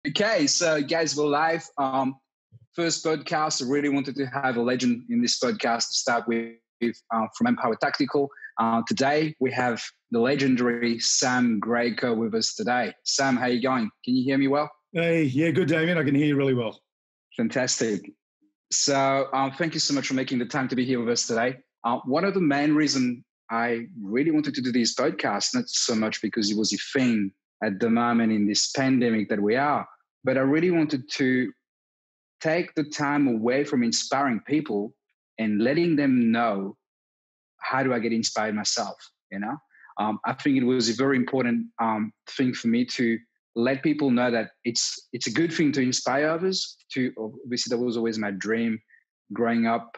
Okay, so guys, we're live. First podcast. I really wanted to have a legend in this podcast to start with from Empower Tactical. Today we have the legendary Sam Greco with us today. Sam, how you going? Can you hear me well? Hey, yeah, good, Damien. I can hear you really well. Fantastic. So thank you so much for making the time to be here with us today. One of the main reasons I really wanted to do this podcast, not so much because it was a thing at the moment in this pandemic that we are, but I really wanted to take the time away from inspiring people and letting them know how do I get inspired myself, I think it was a very important thing for me to let people know that it's a good thing to inspire others. Obviously, that was always my dream growing up,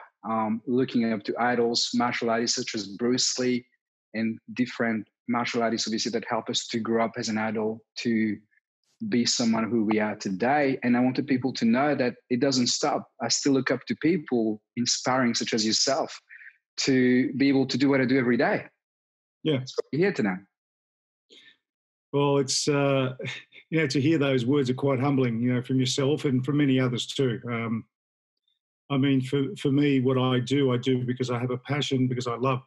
looking up to idols, martial artists such as Bruce Lee and different martial artists, obviously, that help us to grow up as an idol, to be someone who we are today. And I wanted people to know that it doesn't stop. I still look up to people inspiring, such as yourself, to be able to do what I do every day. Yeah. That's what we're here tonight. Well, it's, to hear those words are quite humbling, from yourself and from many others too. I mean, for me, what I do because I have a passion, because I love.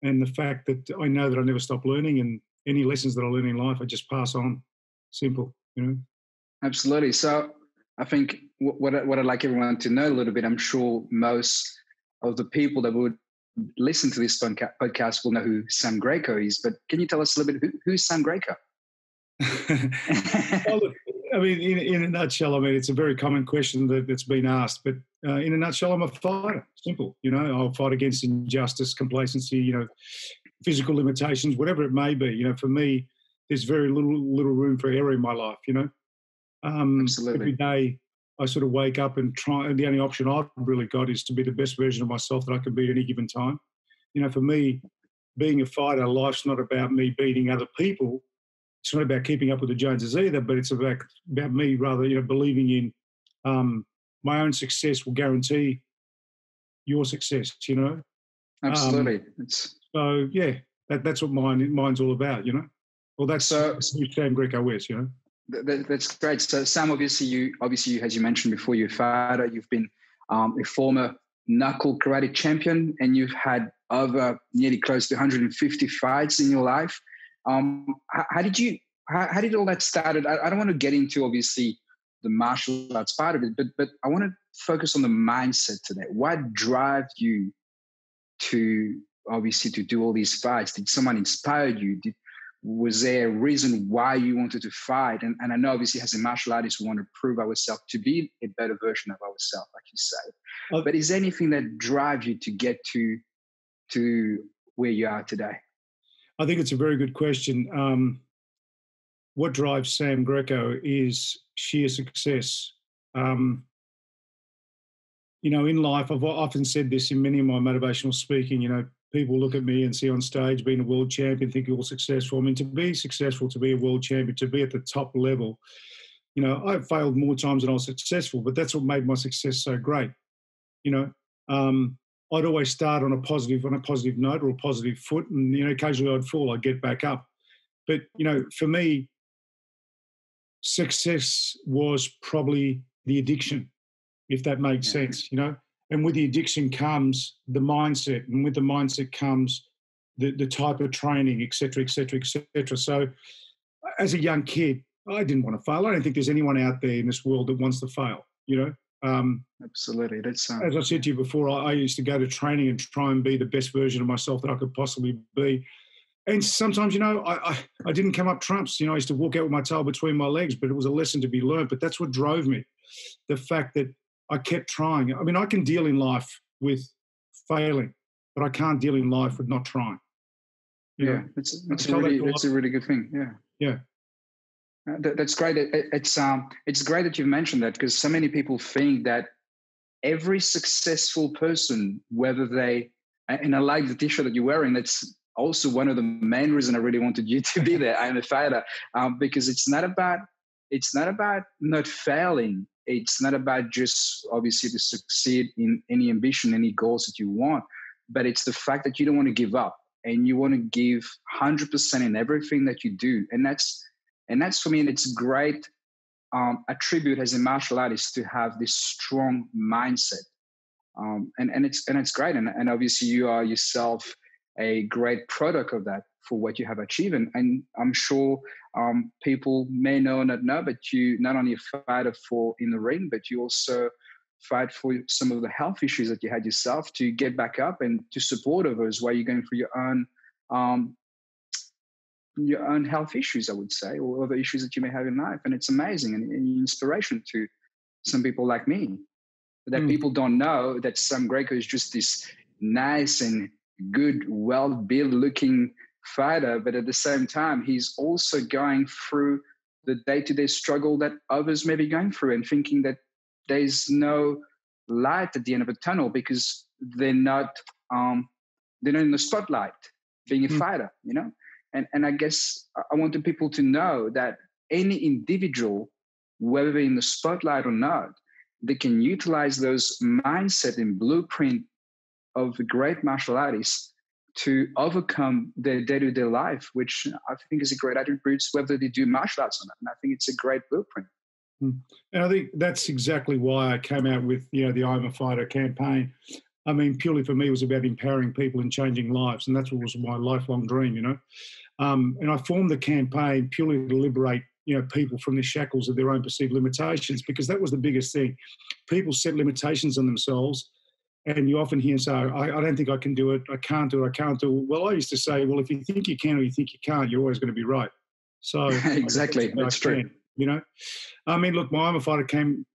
And the fact that I know that I never stop learning, and any lessons that I learn in life, I just pass on. Simple, Absolutely. So I think what I'd like everyone to know a little bit, I'm sure most of the people that would listen to this podcast will know who Sam Greco is, but can you tell us a little bit who's Sam Greco? Well, look, I mean, in a nutshell, it's a very common question that's been asked, but in a nutshell, I'm a fighter. Simple, I'll fight against injustice, complacency, physical limitations, whatever it may be. For me, there's very little room for error in my life. Absolutely. Every day I sort of wake up and try, and the only option I've really got is to be the best version of myself that I can be at any given time. For me, being a fighter, life's not about me beating other people. It's not about keeping up with the Joneses either, but it's about me rather, believing in my own success will guarantee your success, Absolutely. So, yeah, that's what mine's all about, Well, that's who Sam Greco is, That's great. So, Sam, obviously, you, as you mentioned before, you're a fighter. You've been a former knuckle karate champion, and you've had over nearly close to 150 fights in your life. How did all that started? I don't want to get into obviously the martial arts part of it, but I want to focus on the mindset today. What drive you to do all these fights? Did someone inspire you? Was there a reason why you wanted to fight? And I know obviously as a martial artist, we want to prove ourselves to be a better version of ourselves, like you say. But is there anything that drives you to get to where you are today? I think it's a very good question. What drives Sam Greco is sheer success. In life, I've often said this in many of my motivational speaking, people look at me and see on stage being a world champion, think you're all successful. I mean, to be successful, to be a world champion, to be at the top level, I've failed more times than I was successful, but that's what made my success so great. I'd always start on a positive note or a positive foot, and occasionally I'd fall, I'd get back up. But for me, success was probably the addiction, if that makes sense. And with the addiction comes the mindset, and with the mindset comes the type of training, et cetera, et cetera, et cetera. So as a young kid, I didn't want to fail. I don't think there's anyone out there in this world that wants to fail. Absolutely. That's as I said to you before, I used to go to training and try and be the best version of myself that I could possibly be. And sometimes, I didn't come up trumps. I used to walk out with my tail between my legs, but it was a lesson to be learned. But that's what drove me, the fact that I kept trying. I mean, I can deal in life with failing, but I can't deal in life with not trying. That's a really good thing. Yeah. Yeah. That's great. It's great that you've mentioned that, because so many people think that every successful person, and I like the t-shirt that you're wearing, that's also one of the main reasons I really wanted you to be there. I'm a fighter, because it's not about not failing. It's not about just obviously to succeed in any ambition, any goals that you want, but it's the fact that you don't want to give up and you want to give 100% in everything that you do. And that's And that's, for me, and it's great attribute as a martial artist to have this strong mindset. And it's great. And obviously you are yourself a great product of that for what you have achieved. And I'm sure people may know or not know, but you not only a fighter for in the ring, but you also fight for some of the health issues that you had yourself to get back up and to support others while you're going through your own health issues, I would say, or other issues that you may have in life. And it's amazing and inspiration to some people like me, that people don't know that Sam Greco is just this nice and good, well-built looking fighter. But at the same time, he's also going through the day-to-day struggle that others may be going through and thinking that there's no light at the end of a tunnel because they're not in the spotlight being a fighter, you know? And I guess I wanted people to know that any individual, whether they're in the spotlight or not, they can utilize those mindset and blueprint of the great martial artists to overcome their day-to-day life, which I think is a great attribute, whether they do martial arts or not. And I think it's a great blueprint. And I think that's exactly why I came out with, the I'm a Fighter campaign. I mean, purely for me, it was about empowering people and changing lives. And that's what was my lifelong dream, And I formed the campaign purely to liberate, people from the shackles of their own perceived limitations, because that was the biggest thing. People set limitations on themselves. And you often hear say, I don't think I can do it. I can't do it. I can't do it. Well, I used to say, well, if you think you can or you think you can't, you're always going to be right. So exactly, that's true. I mean, look, my I'm a Fighter campaign,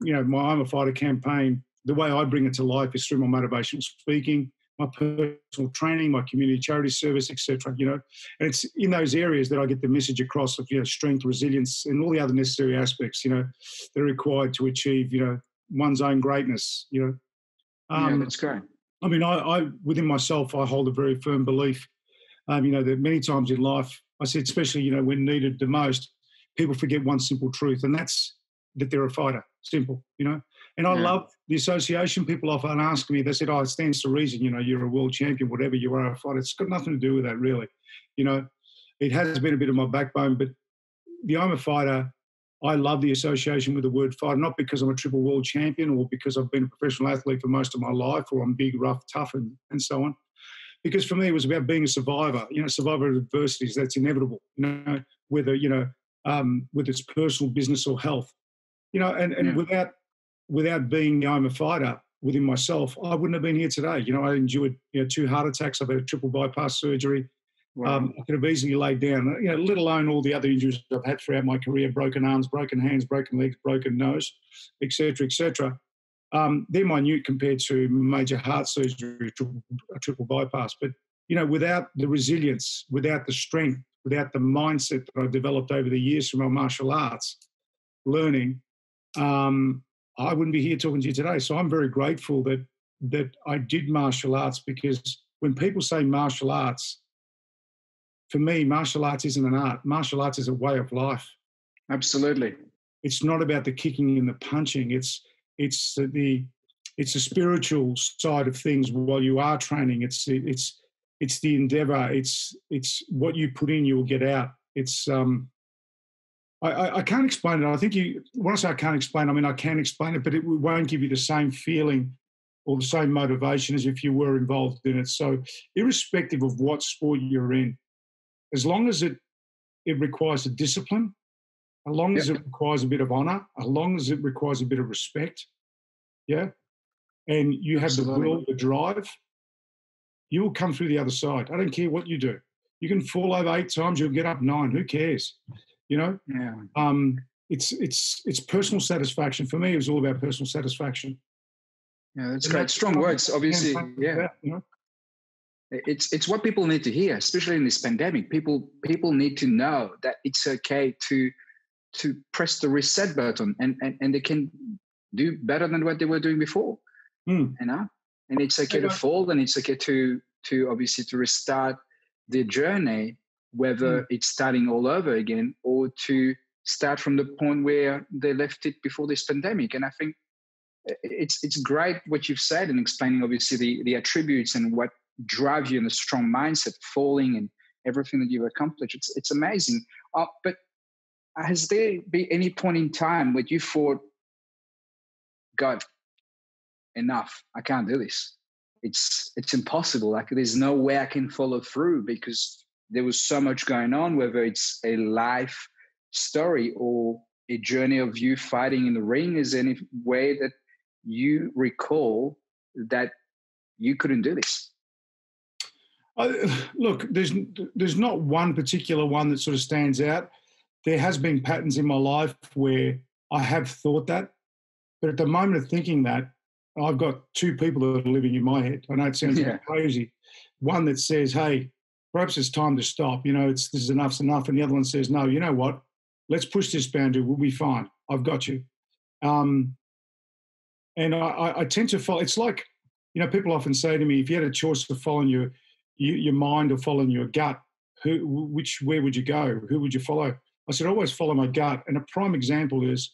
the way I bring it to life is through my motivational speaking, my personal training, my community charity service, etc. And it's in those areas that I get the message across of strength, resilience, and all the other necessary aspects that are required to achieve one's own greatness. Yeah, that's great. I mean, I within myself, I hold a very firm belief. That many times in life, I said, especially when needed the most, people forget one simple truth, and that's that they're a fighter. Simple, And I love the association. People often ask me, they said, it stands to reason, you're a world champion, whatever you are a fighter. It's got nothing to do with that, really. It has been a bit of my backbone, but the I'm a Fighter, I love the association with the word fighter, not because I'm a triple world champion or because I've been a professional athlete for most of my life or I'm big, rough, tough, and so on. Because for me, it was about being a survivor, survivor of adversities. That's inevitable, whether it's personal, business, or health. Without being the I'm a Fighter within myself, I wouldn't have been here today. I endured 2 heart attacks. I've had a triple bypass surgery. Wow. I could have easily laid down, let alone all the other injuries I've had throughout my career: broken arms, broken hands, broken legs, broken nose, etc., etc. They're minute compared to major heart surgery, a triple bypass. But without the resilience, without the strength, without the mindset that I developed over the years from my martial arts learning, I wouldn't be here talking to you today. So I'm very grateful that I did martial arts, because when people say martial arts, for me, martial arts isn't an art. Martial arts is a way of life. Absolutely. It's not about the kicking and the punching. It's the spiritual side of things while you are training. It's the endeavor. It's what you put in, you'll get out. It's I can't explain it. I think when I say I can't explain, I mean I can explain it, but it won't give you the same feeling or the same motivation as if you were involved in it. So irrespective of what sport you're in, as long as it requires a discipline, as long as it requires a bit of honour, as long as it requires a bit of respect, and you have the will, the drive, you will come through the other side. I don't care what you do. You can fall over 8 times, you'll get up 9. Who cares? It's personal satisfaction. For me, it was all about personal satisfaction. Yeah, that's great. Strong words, obviously. Yeah. It's what people need to hear, especially in this pandemic. People need to know that it's okay to press the reset button and they can do better than what they were doing before. And it's okay to fall, and it's okay to obviously to restart their journey, whether it's starting all over again or to start from the point where they left it before this pandemic. And I think it's great what you've said and explaining obviously the attributes and what drives you in a strong mindset, falling and everything that you've accomplished. It's amazing. But has there been any point in time where you thought, God, enough, I can't do this. It's impossible. Like there's no way I can follow through because there was so much going on, whether it's a life story or a journey of you fighting in the ring. Is there any way that you recall that you couldn't do this? Look, there's not one particular one that sort of stands out. There has been patterns in my life where I have thought that, but at the moment of thinking that, I've got two people that are living in my head. I know it sounds crazy. One that says, hey, perhaps it's time to stop. This is enough's enough. And the other one says, no, you know what? Let's push this boundary. We'll be fine. I've got you. And I tend to follow. It's like, people often say to me, if you had a choice of following your mind or following your gut, where would you go? Who would you follow? I said, always follow my gut. And a prime example is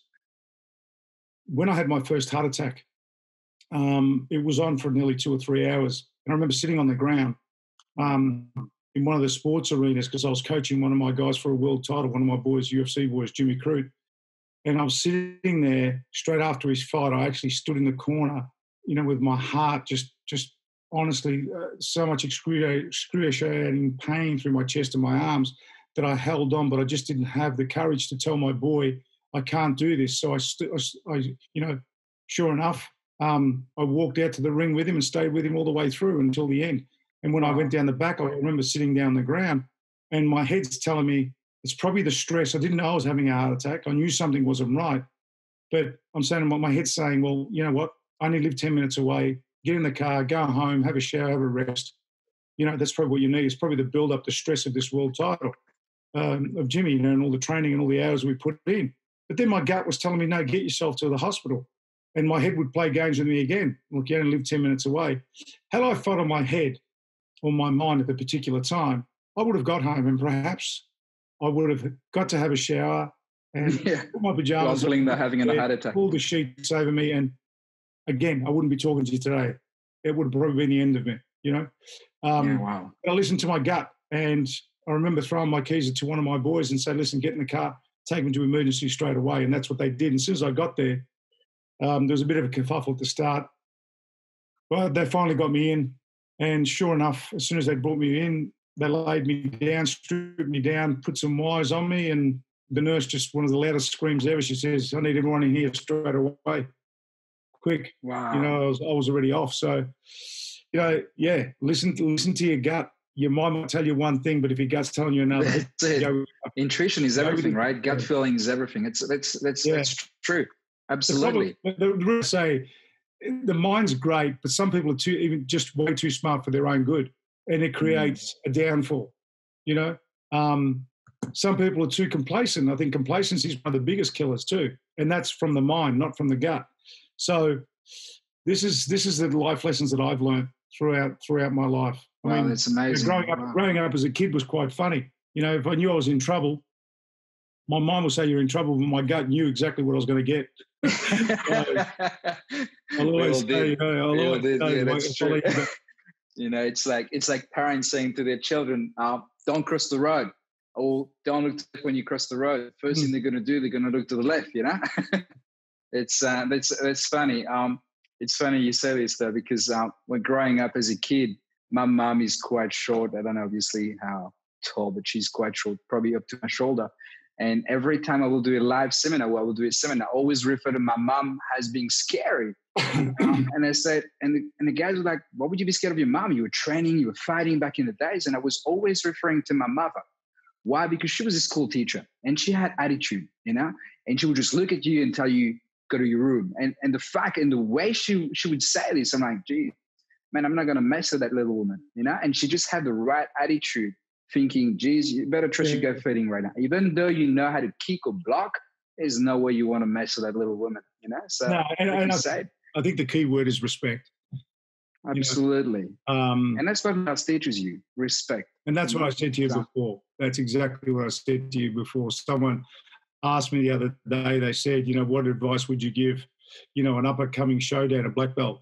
when I had my first heart attack. It was on for nearly 2 or 3 hours. And I remember sitting on the ground in one of the sports arenas because I was coaching one of my guys for a world title, one of my boys, UFC boys, Jimmy Crute. And I was sitting there straight after his fight. I actually stood in the corner, with my heart just honestly, so much excruciating pain through my chest and my arms that I held on, but I just didn't have the courage to tell my boy, I can't do this. So sure enough, I walked out to the ring with him and stayed with him all the way through until the end. And when I went down the back, I remember sitting down on the ground and my head's telling me it's probably the stress. I didn't know I was having a heart attack. I knew something wasn't right. But I'm saying, my head's saying, well, you know what? I only live 10 minutes away. Get in the car, go home, have a shower, have a rest. That's probably what you need. It's probably the build up, the stress of this world title of Jimmy, and all the training and all the hours we put in. But then my gut was telling me, no, get yourself to the hospital. And my head would play games with me again. Look, you only live 10 minutes away. Had I followed my head or my mind at the particular time, I would have got home and perhaps I would have got to have a shower and put my pajamas on, having a heart attack, pull the sheets over me, and again, I wouldn't be talking to you today. It would have probably been the end of me, Wow. I listened to my gut, and I remember throwing my keys to one of my boys and saying, listen, get in the car, take me to emergency straight away. And that's what they did. And as soon as I got there, there was a bit of a kerfuffle at the start. But they finally got me in. And sure enough, as soon as they brought me in, they laid me down, stripped me down, put some wires on me. And the nurse, just one of the loudest screams ever, she says, I need everyone in here straight away. Quick. Wow. I was already off. So, listen to your gut. Your mind might tell you one thing, but if your gut's telling you another, intuition is everything, right? Gut feeling is everything. That's true. Absolutely. The real say the mind's great, but some people are just way too smart for their own good, and it creates a downfall. Some people are too complacent. I think complacency is one of the biggest killers too, and that's from the mind, not from the gut. So this is the life lessons that I've learned throughout my life. I mean, that's amazing. Growing up as a kid was quite funny. If I knew I was in trouble, my mind would say you're in trouble, but my gut knew exactly what I was going to get. I'll always say, that's true. It's like parents saying to their children, don't cross the road, or don't look to the left when you cross the road. First thing they're going to do, they're going to look to the left, It's that's funny. It's funny you say this though, because when growing up as a kid, my mom is quite short. I don't know obviously how tall, but she's quite short, probably up to my shoulder. And every time I will do a live seminar, I always refer to my mom as being scary. And I said, and the guys were like, "Why would you be scared of your mom? You were training, you were fighting back in the days." And I was always referring to my mother. Why? Because she was a school teacher and she had attitude, and she would just look at you and tell you, go to your room. And the fact and the way she would say this, I'm like, gee, man, I'm not going to mess with that little woman, And she just had the right attitude, thinking, geez, you better trust your gut feeling right now. Even though you know how to kick or block, there's no way you want to mess with that little woman, So no, I think the key word is respect. Absolutely. And that's what else teaches you, respect. And that's what I said to you before. That's exactly what I said to you before. Someone asked me the other day, they said, what advice would you give, an up-and-coming showdown, a black belt,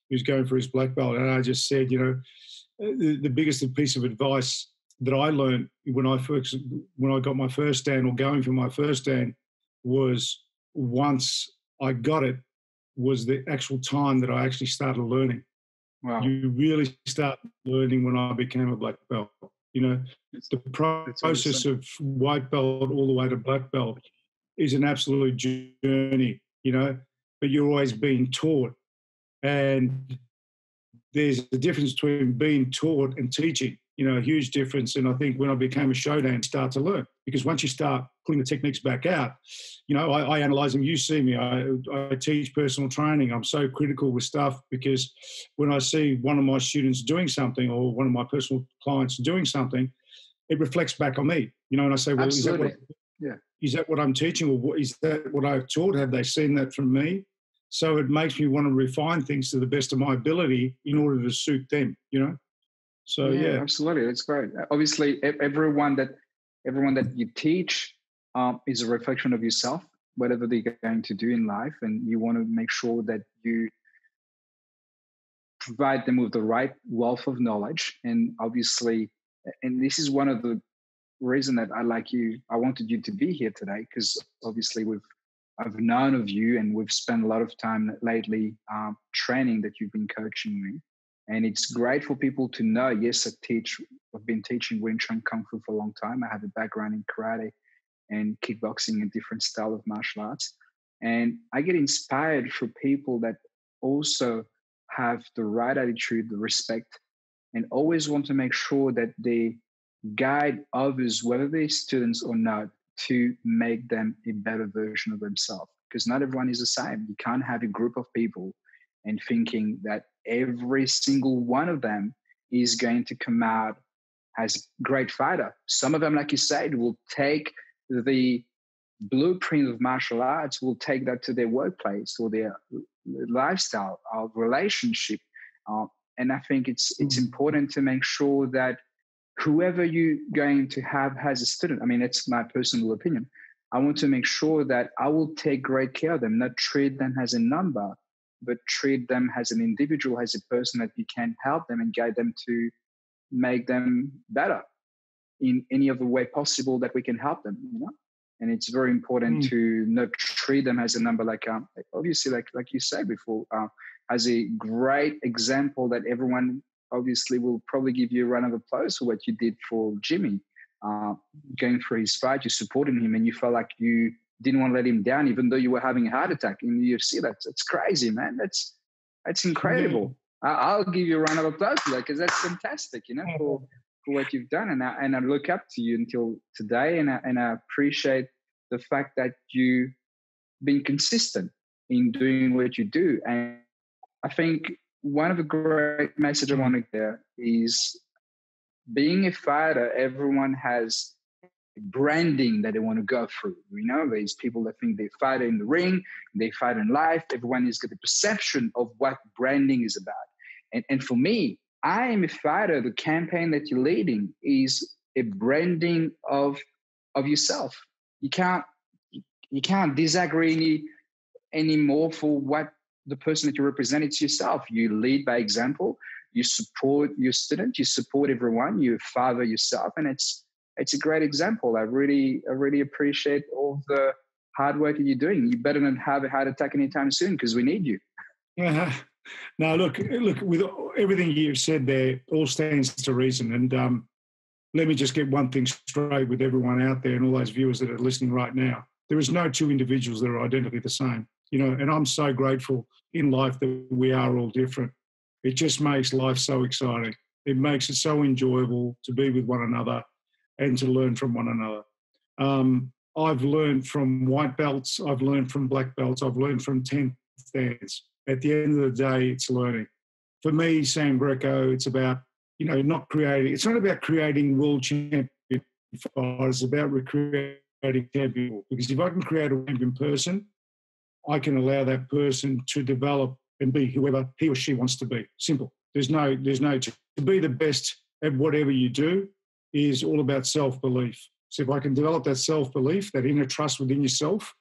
who's going for his black belt? And I just said, the biggest piece of advice that I learned when I got my first Dan or going for my first Dan was once I got it was the actual time that I actually started learning. Wow. You really start learning when I became a black belt. You know, the process of white belt all the way to black belt is an absolute journey, you know, but you're always being taught. And there's a difference between being taught and teaching, you know, a huge difference. And I think when I became a Shodan, you start to learn, because once you start putting the techniques back out, you know, I analyze them. You see me, I teach personal training. I'm so critical with stuff, because when I see one of my students doing something or one of my personal clients doing something, it reflects back on me, you know, and I say, well, Absolutely. is that what I'm teaching, or is that what I've taught? Have they seen that from me? So it makes me want to refine things to the best of my ability in order to suit them, you know? So, yeah. Absolutely. That's great. Obviously, everyone that you teach is a reflection of yourself, whatever they're going to do in life. And you want to make sure that you provide them with the right wealth of knowledge. And obviously, and this is one of the reason that I wanted you to be here today, because obviously I've known of you, and we've spent a lot of time lately training that you've been coaching me. And it's great for people to know, yes, I've been teaching Wing Chun Kung Fu for a long time. I have a background in karate and kickboxing and different style of martial arts. And I get inspired for people that also have the right attitude, the respect, and always want to make sure that they guide others, whether they're students or not, to make them a better version of themselves. Because not everyone is the same. You can't have a group of people and thinking that every single one of them is going to come out as a great fighter. Some of them, like you said, will take the blueprint of martial arts, will take that to their workplace or their lifestyle, of relationship. And I think it's important to make sure that whoever you're going to have as a student, I mean, it's my personal opinion, I want to make sure that I will take great care of them, not treat them as a number, but treat them as an individual, as a person that you can help them and guide them to make them better in any other way possible that we can help them, you know? And it's very important to not treat them as a number, obviously, like you said before, as a great example that everyone obviously will probably give you a round of applause for what you did for Jimmy, going for his fight. You supported him, and you felt like you didn't want to let him down, even though you were having a heart attack in the UFC. That's crazy, man. That's incredible. I'll give you a round of applause for that, because that's fantastic, you know, for what you've done. And I look up to you until today, and I appreciate the fact that you've been consistent in doing what you do. And I think one of the great messages I want to get is, being a fighter, everyone has branding that they want to go through. You know, there's people that think they fight in the ring, they fight in life. Everyone has got a perception of what branding is about. And for me, I am a fighter. The campaign that you're leading is a branding of yourself. You can't disagree anymore for what the person that you represent. It's yourself. You lead by example. You support your student. You support everyone. You father yourself, and it's a great example. I really appreciate all the hard work that you're doing. You better not have a heart attack anytime soon, because we need you. Yeah. No, look, with everything you've said there, all stands to reason. And let me just get one thing straight with everyone out there and all those viewers that are listening right now. There is no two individuals that are identically the same, you know, and I'm so grateful in life that we are all different. It just makes life so exciting. It makes it so enjoyable to be with one another and to learn from one another. I've learned from white belts. I've learned from black belts. I've learned from 10th dans. At the end of the day, it's learning. For me, Sam Greco, it's about, you know, it's not about creating world champion fighters. It's about creating champion. Because if I can create a champion person, I can allow that person to develop and be whoever he or she wants to be. Simple. There's no to be the best at whatever you do is all about self-belief. So if I can develop that self-belief, that inner trust within yourself,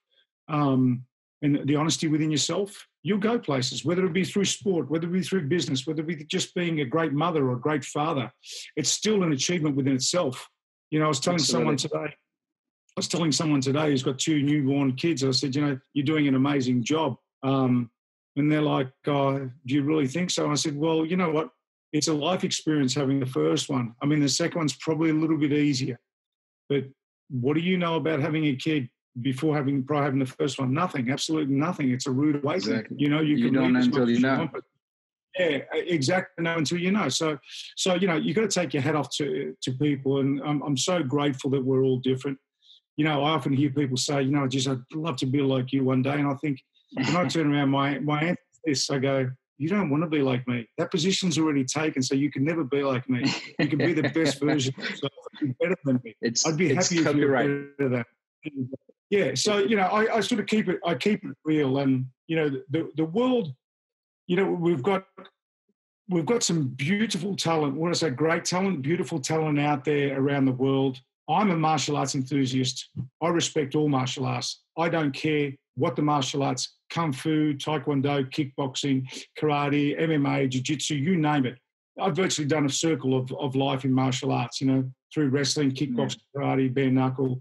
and the honesty within yourself, you'll go places, whether it be through sport, whether it be through business, whether it be just being a great mother or a great father. It's still an achievement within itself. You know, I was telling someone today who's got 2 newborn kids, I said, you know, you're doing an amazing job. And they're like, do you really think so? And I said, well, you know what? It's a life experience having the first one. I mean, the second one's probably a little bit easier. But what do you know about having a kid before having the first one? Nothing, absolutely nothing. It's a rude awakening. Exactly. You know, you don't know until you know. Yeah, exactly. No, until you know. So you know, you've got to take your hat off to people, and I'm so grateful that we're all different. You know, I often hear people say, you know, I'd love to be like you one day, and I think when I turn around, my answer is this: I go, you don't want to be like me. That position's already taken, so you can never be like me. You can be the best version of yourself, better than me. I'd be happy if you were better than that. Yeah. So you know, I sort of keep it real, and you know, the world. You know, we've got some beautiful talent. What I say, great talent, beautiful talent out there around the world. I'm a martial arts enthusiast. I respect all martial arts. I don't care what the martial arts, kung fu, taekwondo, kickboxing, karate, MMA, jiu-jitsu, you name it. I've virtually done a circle of life in martial arts, you know, through wrestling, kickboxing, karate, bare knuckle,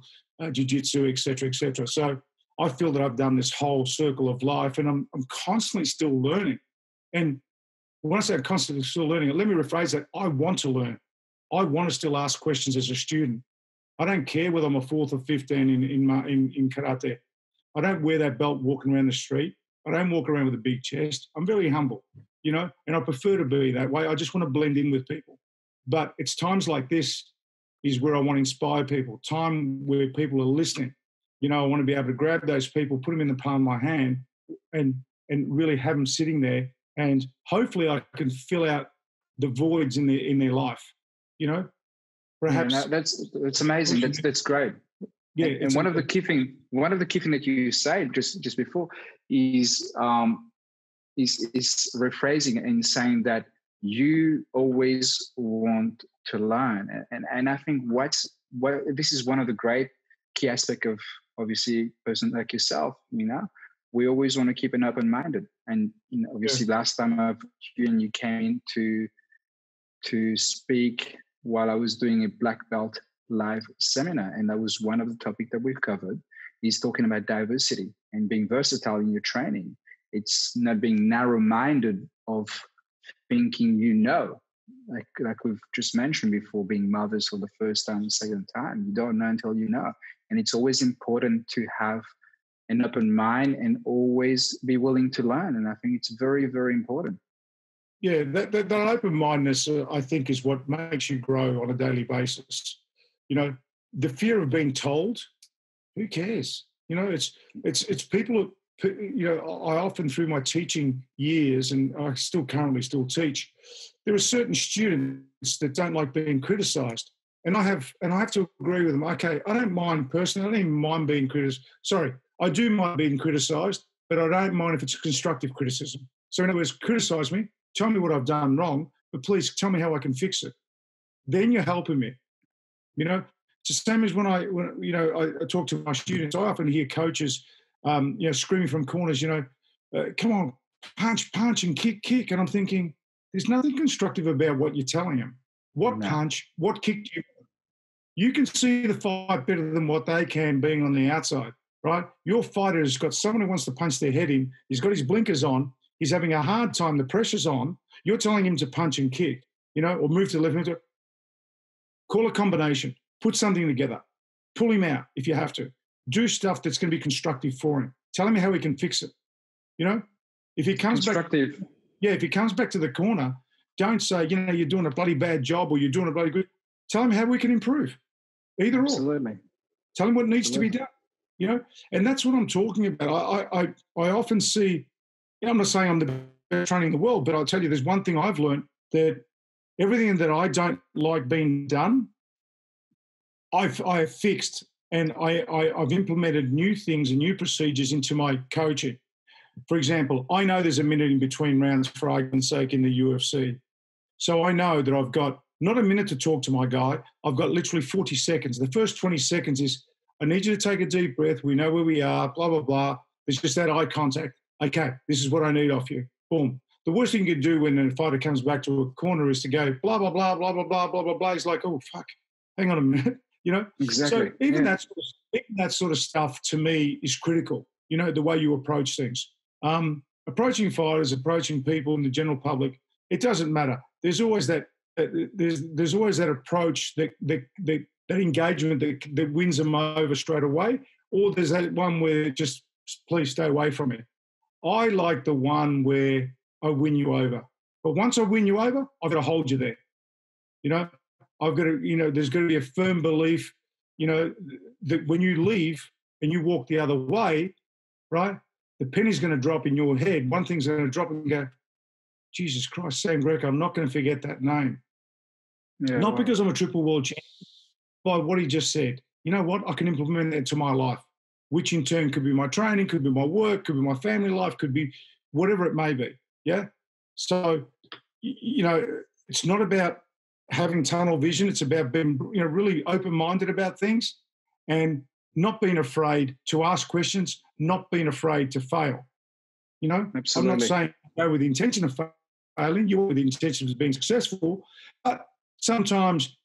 jiu-jitsu, et cetera, et cetera. So I feel that I've done this whole circle of life, and I'm constantly still learning. And when I say I'm constantly still learning, let me rephrase that. I want to learn. I want to still ask questions as a student. I don't care whether I'm a 4th or 15 in karate. I don't wear that belt walking around the street. I don't walk around with a big chest. I'm very humble, you know, and I prefer to be that way. I just want to blend in with people. But it's times like this is where I want to inspire people, time where people are listening. You know, I want to be able to grab those people, put them in the palm of my hand and really have them sitting there. And hopefully I can fill out the voids in their life, you know. Perhaps that's amazing. That's great. Yeah. And one of the key thing that you said just before is rephrasing and saying that you always want to learn. And I think this is one of the great key aspects of obviously a person like yourself, you know. We always want to keep an open-minded, and you know, obviously last time you came in to speak while I was doing a black belt live seminar, and that was one of the topics that we've covered. Is talking about diversity and being versatile in your training. It's not being narrow-minded of thinking you know, like we've just mentioned before, being mothers for the first time, the second time. You don't know until you know, and it's always important to have an open mind and always be willing to learn. And I think it's very, very important. Yeah, that open-mindedness, I think, is what makes you grow on a daily basis. You know, the fear of being told, who cares? You know, it's people. You know, I often through my teaching years, and I currently still teach, there are certain students that don't like being criticised. And I have to agree with them. Okay, I don't mind personally. I don't even mind being criticised. Sorry, I do mind being criticised, but I don't mind if it's constructive criticism. So in other words, criticise me, tell me what I've done wrong, but please tell me how I can fix it. Then you're helping me. You know, it's the same as when I talk to my students. I often hear coaches, you know, screaming from corners. You know, come on, punch, and kick. And I'm thinking, there's nothing constructive about what you're telling them. What punch? What kick do you? You can see the fight better than what they can being on the outside, right? Your fighter has got someone who wants to punch their head in. He's got his blinkers on. He's having a hard time. The pressure's on. You're telling him to punch and kick, you know, or move to the left. Call a combination. Put something together. Pull him out if you have to. Do stuff that's going to be constructive for him. Tell him how he can fix it. You know, if he comes back, if he comes back to the corner, don't say, you know, you're doing a bloody bad job or you're doing a bloody good. Tell him how we can improve. Either Absolutely. or. Tell him what needs to be done. You know, and that's what I'm talking about. I often see, you know, I'm not saying I'm the best trainer in the world, but I'll tell you, there's one thing I've learned, that everything that I don't like being done, I've fixed, and I've implemented new things and new procedures into my coaching. For example, I know there's a minute in between rounds for argument's sake in the UFC. So I know that I've got not a minute to talk to my guy. I've got literally 40 seconds. The first 20 seconds is, I need you to take a deep breath. We know where we are, blah, blah, blah. There's just that eye contact. Okay, this is what I need off you. Boom. The worst thing you can do when a fighter comes back to a corner is to go blah, blah, blah, blah, blah, blah, blah, blah, blah. It's like, oh, fuck, hang on a minute, you know? So Exactly. even Yeah. that sort of stuff to me is critical, you know, the way you approach things. Approaching fighters, approaching people in the general public, it doesn't matter. There's always that there's always that approach that engagement that wins them over straight away, or there's that one where just please stay away from it. I like the one where I win you over. But once I win you over, I've got to hold you there. You know, I've got to, you know, there's got to be a firm belief, you know, that when you leave and you walk the other way, right, the penny's going to drop in your head. One thing's going to drop and go, Jesus Christ, Sam Greco, I'm not going to forget that name. Yeah, Not wow. because I'm a triple world champion, by what he just said. You know what? I can implement that to my life, which in turn could be my training, could be my work, could be my family life, could be whatever it may be. Yeah. So, you know, it's not about having tunnel vision. It's about being, you know, really open-minded about things and not being afraid to ask questions, not being afraid to fail. You know, Absolutely. I'm not saying go with the intention of failing, you're with the intention of being successful, but sometimes,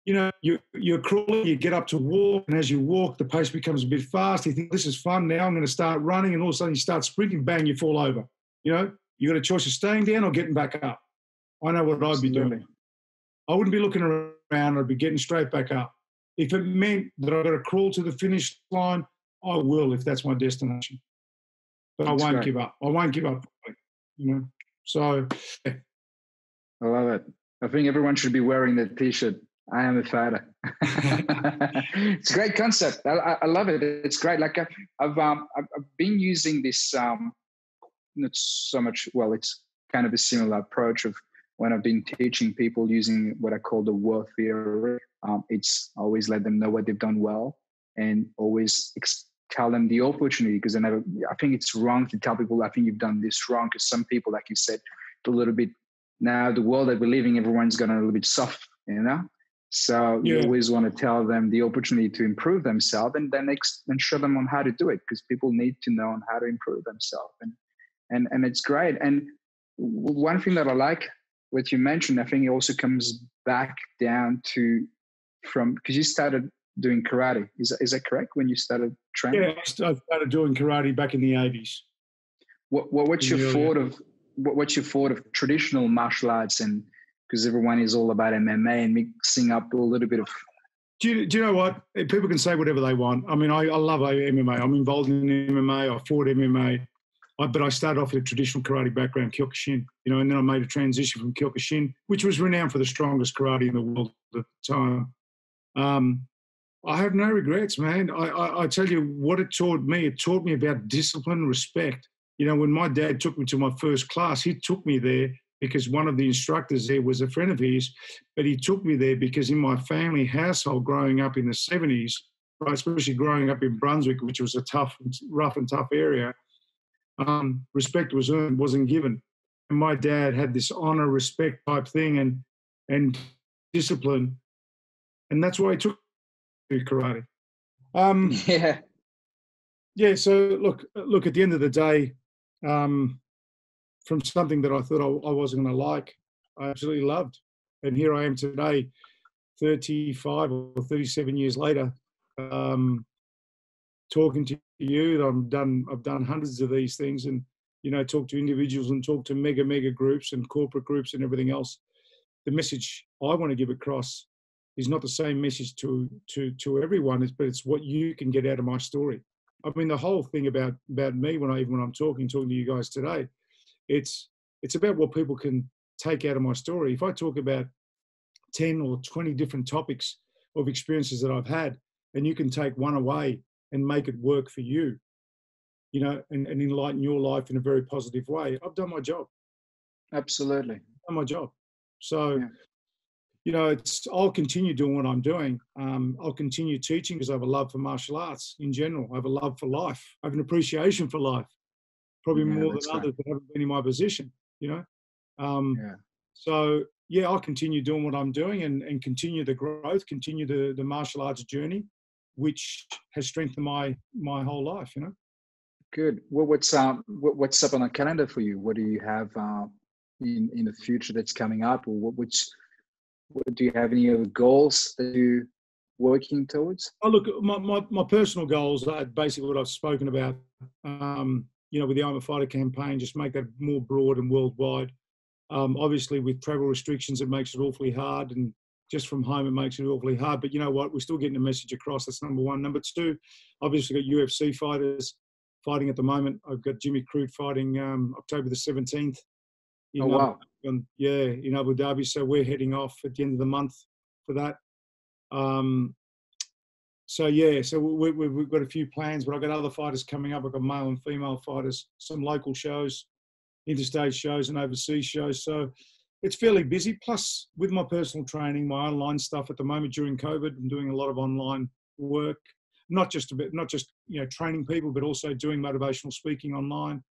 you know, you're crawling, you get up to walk, and as you walk, the pace becomes a bit fast. You think, this is fun, now I'm going to start running, and all of a sudden you start sprinting, bang, you fall over. You know, you got a choice of staying down or getting back up. I know what I'd be doing. I wouldn't be looking around, I'd be getting straight back up. If it meant that I've got to crawl to the finish line, I will, if that's my destination. But I won't give up. I won't give up, you know. So, yeah. I love it. I think everyone should be wearing that T-shirt. I am a fighter. It's a great concept. I love it. It's great. Like I've been using this. Not so much. Well, it's kind of a similar approach of when I've been teaching people using what I call the worth theory. It's always let them know what they've done well, and always tell them the opportunity, because I think it's wrong to tell people, I think you've done this wrong, because some people, like you said, a little bit, now the world that we're living, everyone's gotten a little bit soft, you know? So you always want to tell them the opportunity to improve themselves, and then show them on how to do it, because people need to know on how to improve themselves. And it's great. And one thing that I like what you mentioned, I think it also comes back down to because you started doing karate. Is that correct? When you started training? Yeah, I started doing karate back in the 80s. What's your thought of traditional martial arts, and because everyone is all about MMA and mixing up a little bit of. Do you know what? People can say whatever they want. I mean, I love MMA. I'm involved in MMA. I fought MMA. But I started off with a traditional karate background, Kyokushin, you know, and then I made a transition from Kyokushin, which was renowned for the strongest karate in the world at the time. I have no regrets, man. I tell you what it taught me. It taught me about discipline, respect. You know, when my dad took me to my first class, he took me there because one of the instructors there was a friend of his, but he took me there because in my family household growing up in the 70s, right, especially growing up in Brunswick, which was a rough and tough area, respect was earned, wasn't given. And my dad had this honor, respect type thing and discipline. And that's why he took me to karate. Yeah, so look, at the end of the day, from something that I thought I wasn't going to like, I absolutely loved. And here I am today, 35 or 37 years later, talking to you. I've done hundreds of these things, and, you know, talk to individuals and talk to mega groups and corporate groups and everything else. The message I want to give across is not the same message to everyone, but it's what you can get out of my story. I mean, the whole thing about me when I'm talking to you guys today, it's about what people can take out of my story. If I talk about 10 or 20 different topics of experiences that I've had, and you can take one away and make it work for you, you know, and enlighten your life in a very positive way, I've done my job. Absolutely. I've done my job. So, you know, I'll continue doing what I'm doing. I'll continue teaching because I have a love for martial arts in general. I have a love for life. I have an appreciation for life, probably more than others that haven't been in my position, you know. So, yeah, I'll continue doing what I'm doing and continue the growth, continue the martial arts journey, which has strengthened my whole life, you know. Good. What's up on the calendar for you? What do you have in the future that's coming up, or what do you have any other goals that you're working towards? Oh, look, my personal goals are basically what I've spoken about. With the I'm a Fighter campaign, just make that more broad and worldwide. Obviously, with travel restrictions, it makes it awfully hard, and just from home, it makes it awfully hard. But you know what? We're still getting the message across. That's number one. Number two, obviously, got UFC fighters fighting at the moment. I've got Jimmy Crute fighting October the 17th. Oh In, wow. in Abu Dhabi. So we're heading off at the end of the month for that. So we've got a few plans, but I've got other fighters coming up. I've got male and female fighters, some local shows, interstate shows and overseas shows. So it's fairly busy. Plus, with my personal training, my online stuff at the moment during COVID, I'm doing a lot of online work, not just training people, but also doing motivational speaking online.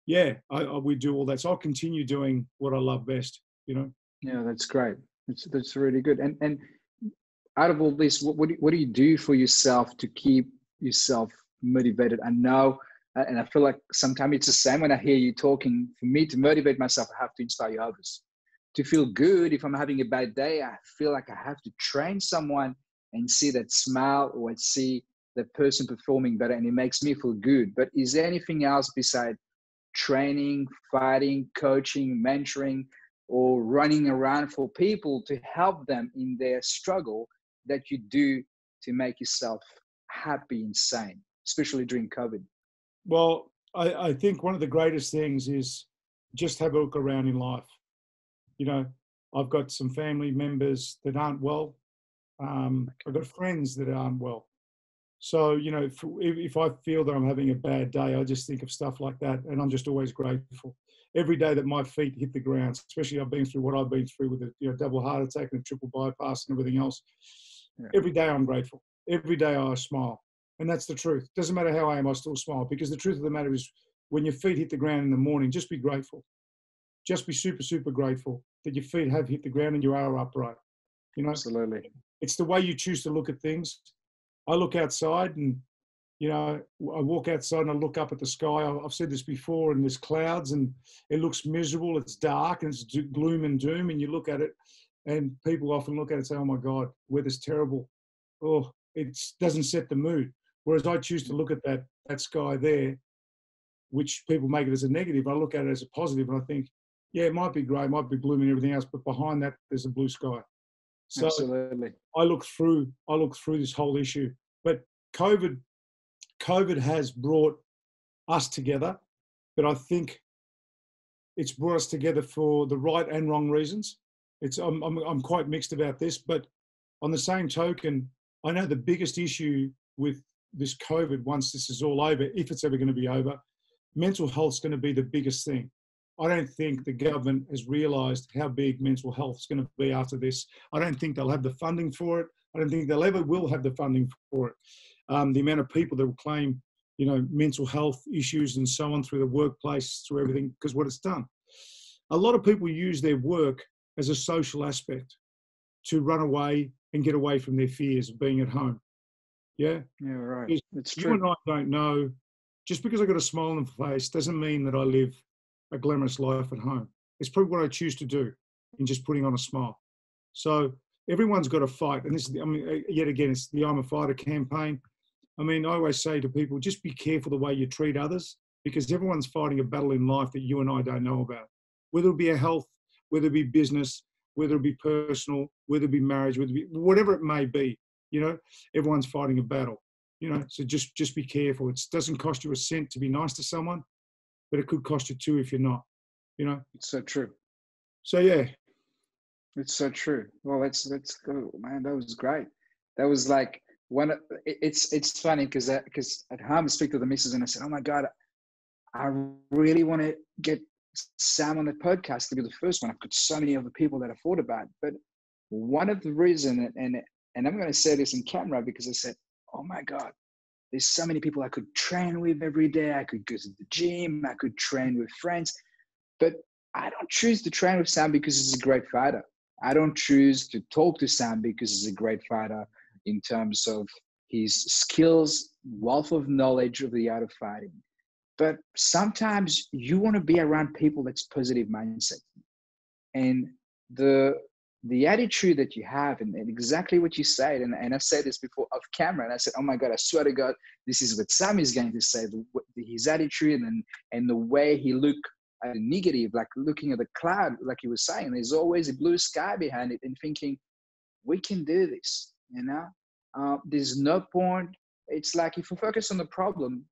We do all that. So I'll continue doing what I love best. Yeah, that's great. That's really good. And out of all this, what do you do for yourself to keep yourself motivated? I know, and I feel like sometimes it's the same when I hear you talking. For me to motivate myself, I have to inspire others. To feel good, if I'm having a bad day, I feel like I have to train someone and see that smile, or see that person performing better, and it makes me feel good. But is there anything else besides training, fighting, coaching, mentoring, or running around for people to help them in their struggle that you do to make yourself happy and sane, especially during COVID? Well, I think one of the greatest things is just have a look around in life. I've got some family members that aren't well. I've got friends that aren't well. So, if I feel that I'm having a bad day, I just think of stuff like that, and I'm just always grateful. Every day that my feet hit the ground, especially I've been through what I've been through with a double heart attack and a triple bypass and everything else. Yeah. Every day I'm grateful. Every day I smile. And that's the truth. Doesn't matter how I am, I still smile, because the truth of the matter is, when your feet hit the ground in the morning, just be grateful. Just be super, super grateful that your feet have hit the ground and you are upright. Absolutely. It's the way you choose to look at things. I look outside and, I walk outside and I look up at the sky. I've said this before, and there's clouds and it looks miserable. It's dark and it's gloom and doom. And you look at it, and people often look at it and say, oh my God, weather's terrible. Oh, it doesn't set the mood. Whereas I choose to look at that sky there, which people make it as a negative. I look at it as a positive, and I think, yeah, it might be grey, it might be gloom and everything else, but behind that, there's a blue sky. So absolutely. I look through this whole issue. But COVID has brought us together, but I think it's brought us together for the right and wrong reasons. I'm quite mixed about this, but on the same token, I know the biggest issue with this COVID, once this is all over, if it's ever going to be over, mental health is going to be the biggest thing. I don't think the government has realised how big mental health is going to be after this. I don't think they'll have the funding for it. I don't think they'll ever will have the funding for it. The amount of people that will claim, mental health issues and so on through the workplace, through everything, because what it's done. A lot of people use their work as a social aspect to run away and get away from their fears of being at home. Yeah? Yeah, right. It's true. You and I don't know, just because I've got a smile on my face doesn't mean that I live a glamorous life at home. It's probably what I choose to do in just putting on a smile. So everyone's got to fight. And this is, yet again, it's the I'm a Fighter campaign. I always say to people, just be careful the way you treat others, because everyone's fighting a battle in life that you and I don't know about. Whether it be a health, whether it be business, whether it be personal, whether it be marriage, whatever it may be, everyone's fighting a battle, so just be careful. It doesn't cost you a cent to be nice to someone, but it could cost you two if you're not, It's so true. So, yeah. It's so true. Well, let's go, man. That was great. That was like it's funny because at home I speak to the missus and I said, oh my God, I really want to get Sam on the podcast to be the first one. I've got so many other people that I thought about, but one of the reasons, and I'm going to say this in camera, because I said, oh my God, there's so many people I could train with every day. I could go to the gym. I could train with friends, but I don't choose to train with Sam because he's a great fighter. I don't choose to talk to Sam because he's a great fighter in terms of his skills, wealth of knowledge of the art of fighting. But sometimes you want to be around people that's positive mindset. And the attitude that you have, and exactly what you said, and I said this before off camera, and I said, oh my God, I swear to God, this is what Sam is going to say, his attitude and the way he looked at the negative, like looking at the cloud, like he was saying, there's always a blue sky behind it, and thinking, we can do this, you know? There's no point. It's like if you focus on the problem,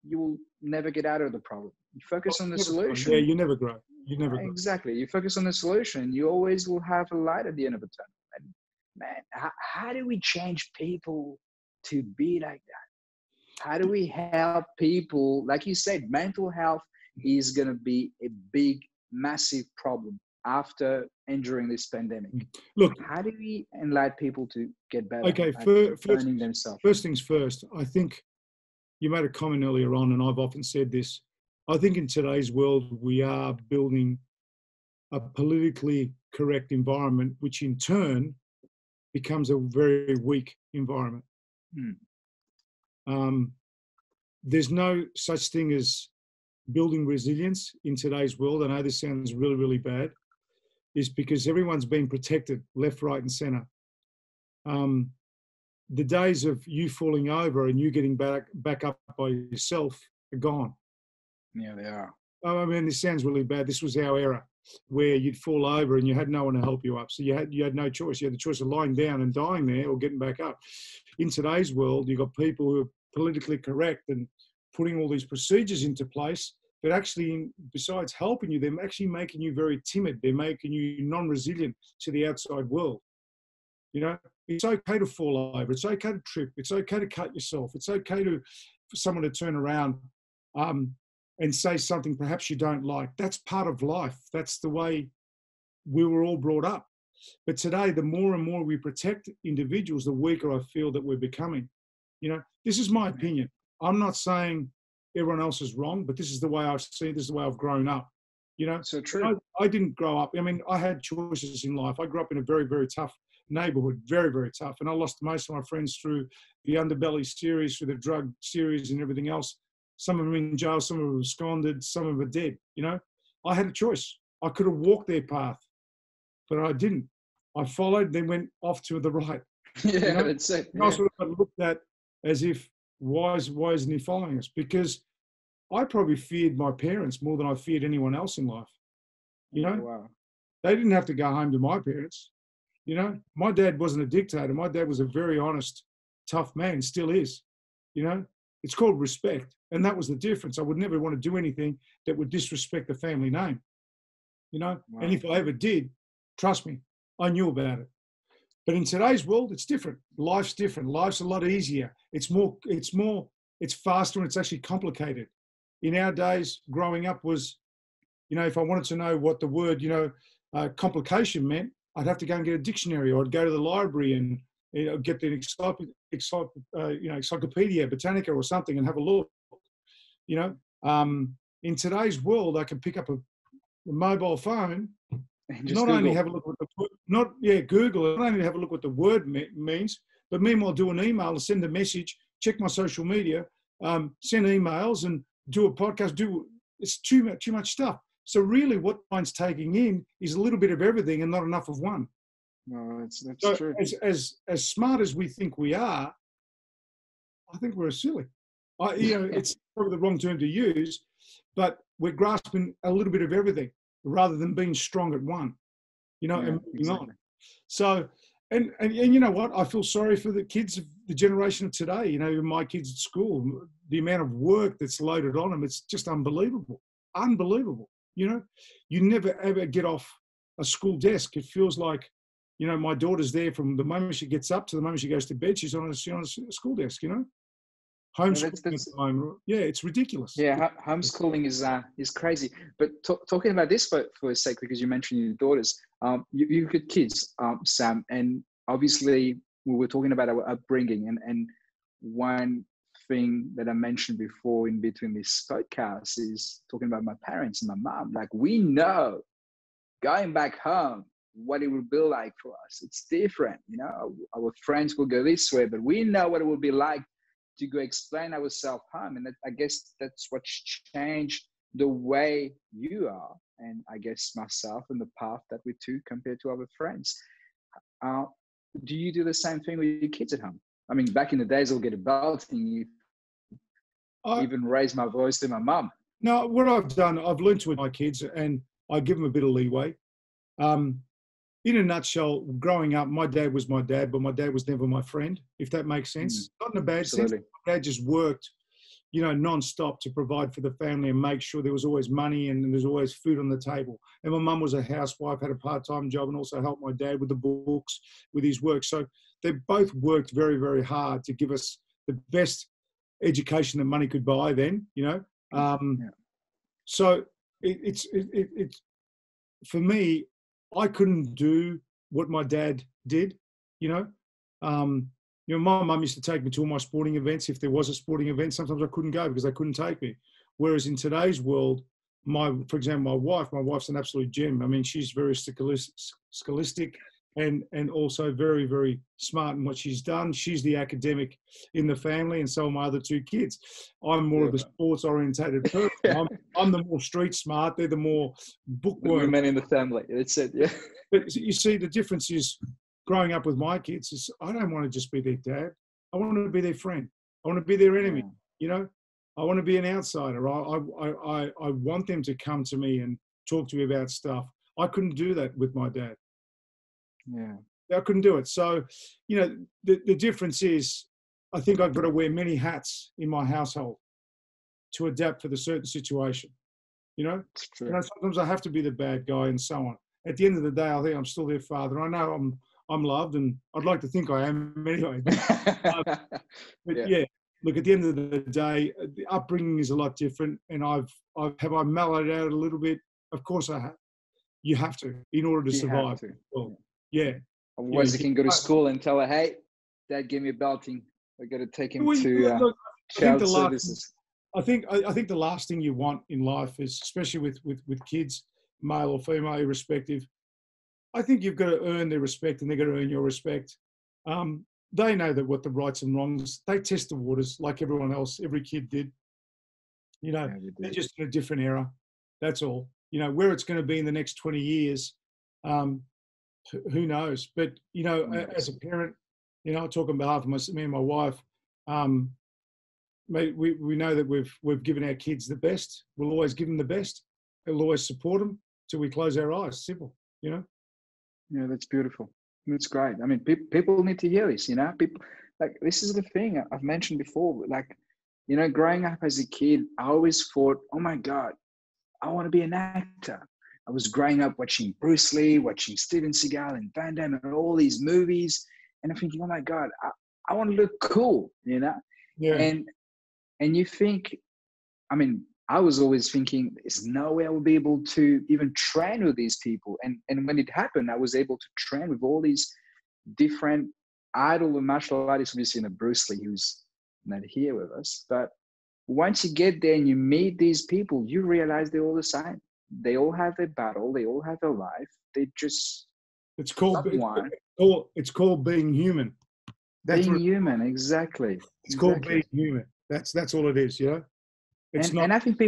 you will never get out of the problem. You focus on the solution. Yeah, you never grow. You never grow. Exactly. You focus on the solution, you always will have a light at the end of the tunnel. And man, how do we change people to be like that? How do we help people? Like you said, mental health is going to be a big, massive problem after and during this pandemic. Look, how do we enlighten people to get better? Okay, first things first. I think you made a comment earlier on, and I've often said this. I think in today's world, we are building a politically correct environment, which in turn becomes a very weak environment. There's no such thing as building resilience in today's world. I know this sounds really, really bad. Is because everyone's been protected left, right, and centre. The days of you falling over and you getting back up by yourself are gone. Yeah, they are. I mean, this sounds really bad. This was our era where you'd fall over and you had no one to help you up. So you had no choice. You had the choice of lying down and dying there or getting back up. In today's world, you've got people who are politically correct and putting all these procedures into place. But actually, besides helping you, they're actually making you very timid. They're making you non-resilient to the outside world. You know, it's okay to fall over. It's okay to trip. It's okay to cut yourself. It's okay for someone to turn around and say something perhaps you don't like. That's part of life. That's the way we were all brought up. But today, the more and more we protect individuals, the weaker I feel that we're becoming. You know, this is my opinion. I'm not saying everyone else is wrong, but this is the way I see it. This is the way I've grown up. You know, so true. I didn't grow up. I mean, I had choices in life. I grew up in a very, very tough neighborhood, very, very tough. And I lost most of my friends through the Underbelly series, through the drug series and everything else. Some of them in jail, some of them absconded, some of them are dead. You know, I had a choice. I could have walked their path, but I didn't. I followed, then went off to the right. Yeah, you know? that's it. Yeah. I sort of looked at as if, why isn't he following us? Because I probably feared my parents more than I feared anyone else in life. You know, Wow. They didn't have to go home to my parents. You know, my dad wasn't a dictator. My dad was a very honest, tough man, still is. You know, it's called respect. And that was the difference. I would never want to do anything that would disrespect the family name. You know, wow. And if I ever did, trust me, I knew about it. But in today's world, it's different. Life's different. Life's a lot easier. It's faster, and it's actually complicated. In our days, growing up was, you know, if I wanted to know what the word, complication meant, I'd have to go and get a dictionary, or I'd go to the library and get the Encyclopedia Britannica or something and have a look. You know, in today's world, I can pick up a mobile phone. Not Google. Only have a look at Google. Not only have a look what the word means, but meanwhile do an email and send a message, check my social media, send emails and do a podcast. It's too much stuff. So really, what mine's taking in is a little bit of everything and not enough of one. No, that's so true. As smart as we think we are, I think we're silly. It's probably the wrong term to use, but we're grasping a little bit of everything, rather than being strong at one, and moving on. So, and you know what? I feel sorry for the kids of the generation of today. You know, my kids at school, the amount of work that's loaded on them, it's just unbelievable. Unbelievable. You know, you never ever get off a school desk. It feels like, my daughter's there from the moment she gets up to the moment she goes to bed. She's on a school desk, Homeschooling. It's ridiculous. Yeah, homeschooling is crazy. But talking about this for a sec, because you mentioned your daughters, you've got kids, Sam, and obviously we were talking about our upbringing, and one thing that I mentioned before in between this podcast is talking about my parents and my mom. Like, we know going back home, what it will be like for us. It's different, our friends will go this way, but we know what it will be like to go explain ourselves home. And I guess that's what changed the way you are, and I guess myself, and the path that we took compared to our friends. Do you do the same thing with your kids at home? I mean, back in the days, I'll get a belt and you even raise my voice to my mum. No, what I've done, I've learned with my kids, and I give them a bit of leeway. In a nutshell, growing up, my dad was my dad, but my dad was never my friend, if that makes sense. Not in a bad Absolutely. sense. My dad just worked, non-stop to provide for the family and make sure there was always money and there was always food on the table. And my mum was a housewife, had a part-time job, and also helped my dad with the books, with his work. So they both worked very, very hard to give us the best education that money could buy then, So it's for me, I couldn't do what my dad did, my mum used to take me to all my sporting events. If there was a sporting event, sometimes I couldn't go because they couldn't take me. Whereas in today's world, for example, my wife's an absolute gem. I mean, she's very scholastic and also very, very smart in what she's done. She's the academic in the family, and so are my other two kids. I'm more of the sports-orientated person. I'm the more street smart. They're the more bookworm. The women in the family. That's it, yeah. But you see, the difference is, growing up with my kids, is I don't want to just be their dad. I want to be their friend. I want to be their enemy. I want to be an outsider. I want them to come to me and talk to me about stuff. I couldn't do that with my dad. Yeah, I couldn't do it. So, the difference is, I think I've got to wear many hats in my household to adapt for the certain situation. It's true. Sometimes I have to be the bad guy and so on. At the end of the day, I think I'm still their father. I know I'm loved, and I'd like to think I am anyway. But yeah, look, at the end of the day, the upbringing is a lot different, and have I mellowed out a little bit? Of course I have. You have to, in order to survive. Well, yeah. Otherwise, you can go to school and tell her, "Hey, Dad gave me a belting. I got to take him to child services." I think the last thing you want in life is, especially with kids, male or female, irrespective, I think you've got to earn their respect, and they've got to earn your respect. They know that what the rights and wrongs. They test the waters like everyone else. Every kid did. They're just in a different era. That's all. Where it's going to be in the next 20 years, who knows? But, as a parent, I talk on behalf of me and my wife, we know that we've given our kids the best. We'll always give them the best. We'll always support them till we close our eyes. Simple, Yeah, that's beautiful. That's great. I mean, people need to hear this, People, like, this is the thing I've mentioned before. Like, growing up as a kid, I always thought, oh my God, I want to be an actor. I was growing up watching Bruce Lee, watching Steven Seagal and Van Damme and all these movies. And I'm thinking, oh my God, I want to look cool, Yeah. And you think, I mean, I was always thinking, there's no way I will be able to even train with these people. And when it happened, I was able to train with all these different idol and martial artists. Obviously, Bruce Lee, who's not here with us. But once you get there and you meet these people, you realize they're all the same. They all have their battle. They all have their life. They just... It's called being human. Being human, exactly. It's called being human. That's all it is, And I think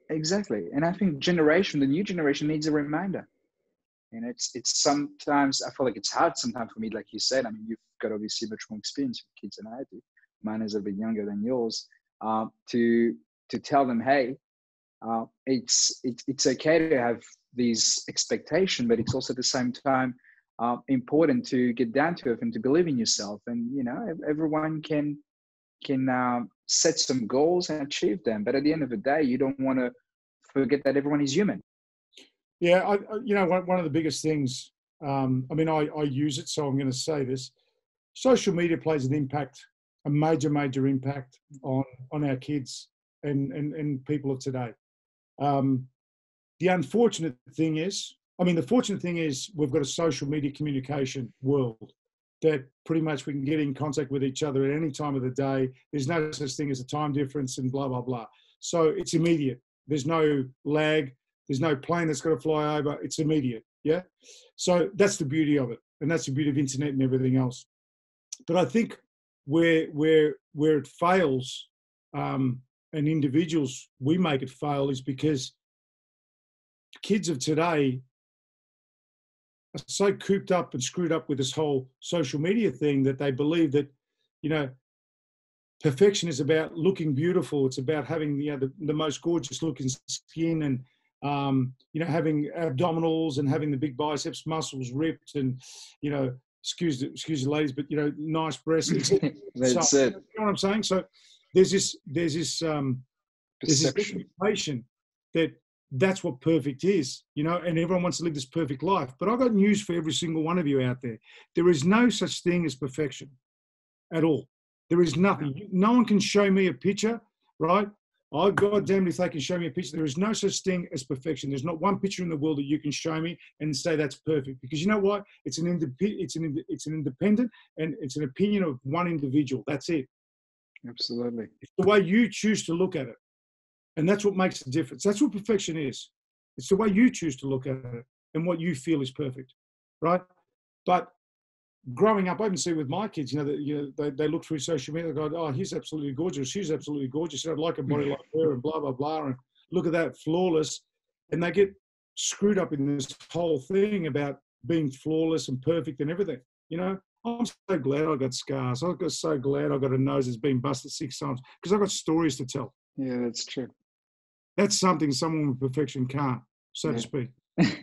exactly. And I think the new generation needs a reminder. And it's sometimes, I feel like it's hard sometimes for me, like you said. I mean, you've got obviously much more experience with kids than I do. Mine is a bit younger than yours. To tell them, hey, it's okay to have these expectations, but it's also at the same time important to get down to it and to believe in yourself. And everyone can set some goals and achieve them, but at the end of the day, you don't want to forget that everyone is human. Yeah, one of the biggest things. I use it, so I'm going to say this: social media plays a major impact on our kids and people of today. The unfortunate thing is, the fortunate thing is we've got a social media communication world that pretty much we can get in contact with each other at any time of the day. There's no such thing as a time difference and blah, blah, blah. So it's immediate. There's no lag. There's no plane that's got to fly over. It's immediate. Yeah. So that's the beauty of it. And that's the beauty of internet and everything else. But I think where it fails, and individuals, we make it fail, is because kids of today are so cooped up and screwed up with this whole social media thing that they believe that, you know, perfection is about looking beautiful. It's about having the most gorgeous looking skin, and having abdominals and having the big biceps muscles ripped, and excuse the ladies, but nice breasts. That's So, it. you know what I'm saying? So there's this Perception. expectation that that's what perfect is, and everyone wants to live this perfect life. But I've got news for every single one of you out there. There is no such thing as perfection at all. There is nothing. No one can show me a picture, right? Oh, God damn it, if they can show me a picture. There is no such thing as perfection. There's not one picture in the world that you can show me and say that's perfect. Because you know what? It's an independent, and it's an opinion of one individual. That's it. Absolutely. It's the way you choose to look at it. And that's what makes the difference. That's what perfection is. It's the way you choose to look at it and what you feel is perfect, right? But growing up, I even see with my kids, they look through social media, they go, oh, he's absolutely gorgeous, she's absolutely gorgeous, I'd like a body like her, and blah, blah, blah, and look at that, flawless. And they get screwed up in this whole thing about being flawless and perfect and everything. I'm so glad I got scars. I'm so glad I got a nose that's been busted 6 times, because I've got stories to tell. Yeah, that's true. That's something someone with perfection can't, so to speak.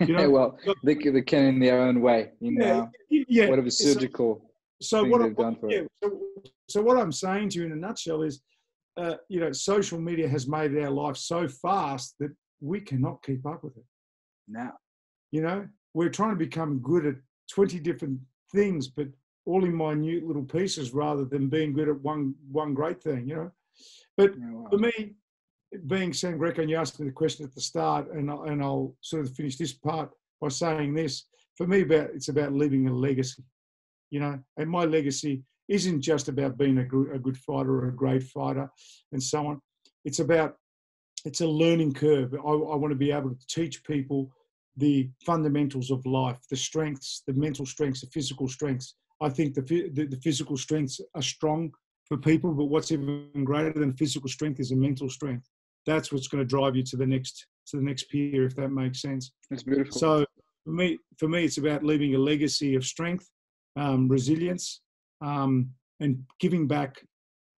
Well, they can in their own way, whatever surgical thing they've done for it. So what I'm saying to you in a nutshell is, social media has made our life so fast that we cannot keep up with it. No. We're trying to become good at 20 different things, but all in minute little pieces, rather than being good at one great thing, But for me, being Sam Greco, and you asked me the question at the start, and I'll sort of finish this part by saying this. For me, it's about leaving a legacy, and my legacy isn't just about being a good fighter or a great fighter and so on. It's a learning curve. I want to be able to teach people the fundamentals of life, the strengths, the mental strengths, the physical strengths. I think the physical strengths are strong for people, but what's even greater than physical strength is a mental strength. That's what's going to drive you to the next peer, if that makes sense. That's beautiful. So for me, it's about leaving a legacy of strength, resilience, and giving back